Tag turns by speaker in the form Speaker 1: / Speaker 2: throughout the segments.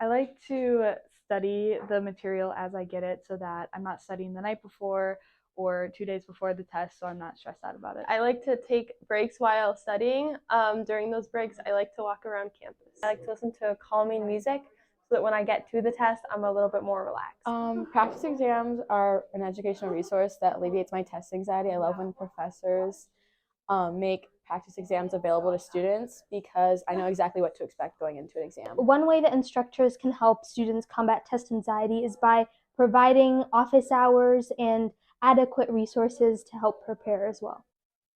Speaker 1: I like to study the material as I get it so that I'm not studying the night before or 2 days before the test, so I'm not stressed out about it.
Speaker 2: I like to take breaks while studying. During those breaks, I like to walk around campus. I like to listen to calming music so that when I get to the test, I'm a little bit more relaxed.
Speaker 3: Practice exams are an educational resource that alleviates my test anxiety. I love when professors make practice exams available to students because I know exactly what to expect going into an exam.
Speaker 4: One way that instructors can help students combat test anxiety is by providing office hours and adequate resources to help prepare as well.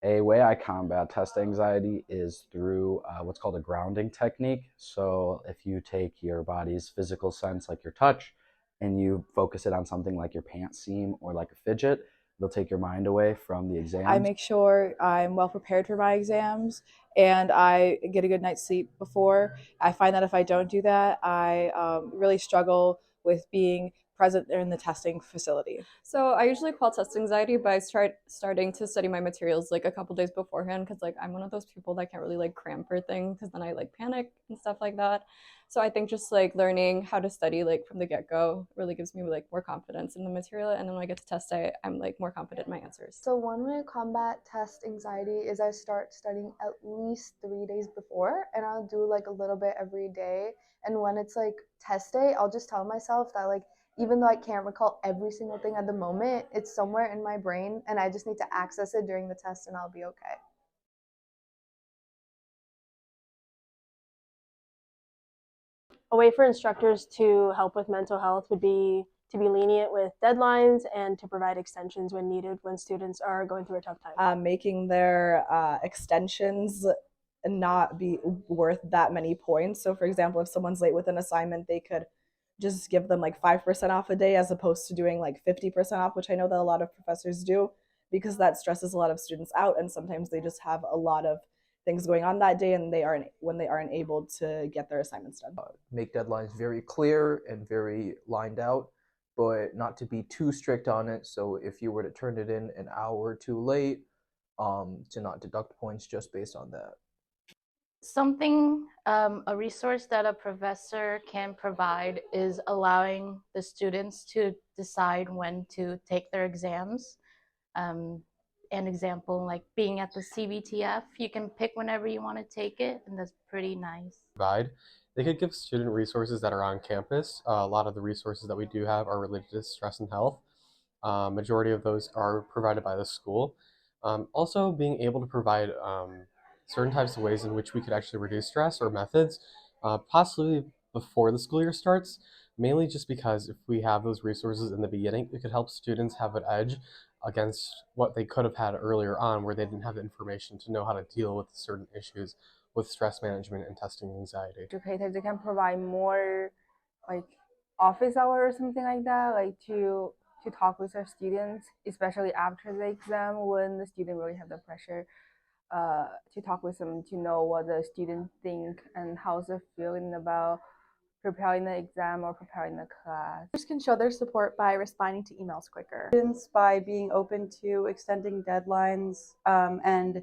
Speaker 5: A way I combat test anxiety is through what's called a grounding technique. So if you take your body's physical sense, like your touch, and you focus it on something like your pants seam or like a fidget, it'll take your mind away from the exam.
Speaker 6: I make sure I'm well prepared for my exams and I get a good night's sleep before. I find that if I don't do that, I really struggle with being present in the testing facility.
Speaker 7: So I usually quell test anxiety by starting to study my materials like a couple days beforehand, because like I'm one of those people that can't really like cram for things because then I like panic and stuff like that. So I think just like learning how to study like from the get-go really gives me like more confidence in the material, and then when I get to test day, I'm like more confident in my answers.
Speaker 8: So one way to combat test anxiety is I start studying at least 3 days before, and I'll do like a little bit every day. And when it's like test day, I'll just tell myself that like even though I can't recall every single thing at the moment, it's somewhere in my brain and I just need to access it during the test and I'll be okay.
Speaker 9: A way for instructors to help with mental health would be to be lenient with deadlines and to provide extensions when needed when students are going through a tough time.
Speaker 6: Making their extensions not be worth that many points. So for example, if someone's late with an assignment, they could just give them like 5% off a day as opposed to doing like 50% off, which I know that a lot of professors do, because that stresses a lot of students out and sometimes they just have a lot of things going on that day and when they aren't able to get their assignments done.
Speaker 10: Make deadlines very clear and very lined out, but not to be too strict on it. So if you were to turn it in an hour or two late, to not deduct points just based on that.
Speaker 11: A resource that a professor can provide is allowing the students to decide when to take their exams. An example, like being at the CBTF, you can pick whenever you want to take it, and that's pretty nice.
Speaker 12: They could give student resources that are on campus. A lot of the resources that we do have are related to stress and health. Majority of those are provided by the school. Also, being able to provide certain types of ways in which we could actually reduce stress or methods, possibly before the school year starts, mainly just because if we have those resources in the beginning, it could help students have an edge against what they could have had earlier on where they didn't have the information to know how to deal with certain issues with stress management and testing anxiety.
Speaker 13: Educators, they can provide more like office hours or something like that, like to talk with our students, especially after the exam when the student really have the pressure, to talk with them to know what the students think and how's they're feeling about preparing the exam or preparing the class.
Speaker 14: Teachers can show their support by responding to emails quicker. Students by being open to extending deadlines and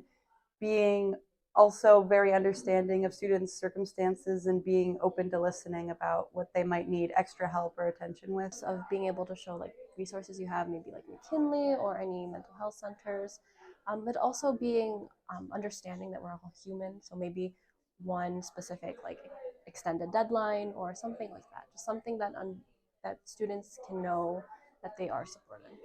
Speaker 14: being also very understanding of students' circumstances and being open to listening about what they might need extra help or attention with.
Speaker 15: Of being able to show like resources you have, maybe like McKinley or any mental health centers, but also being understanding that we're all human. So maybe one specific like extended deadline or something like that, just something that that students can know that they are supported.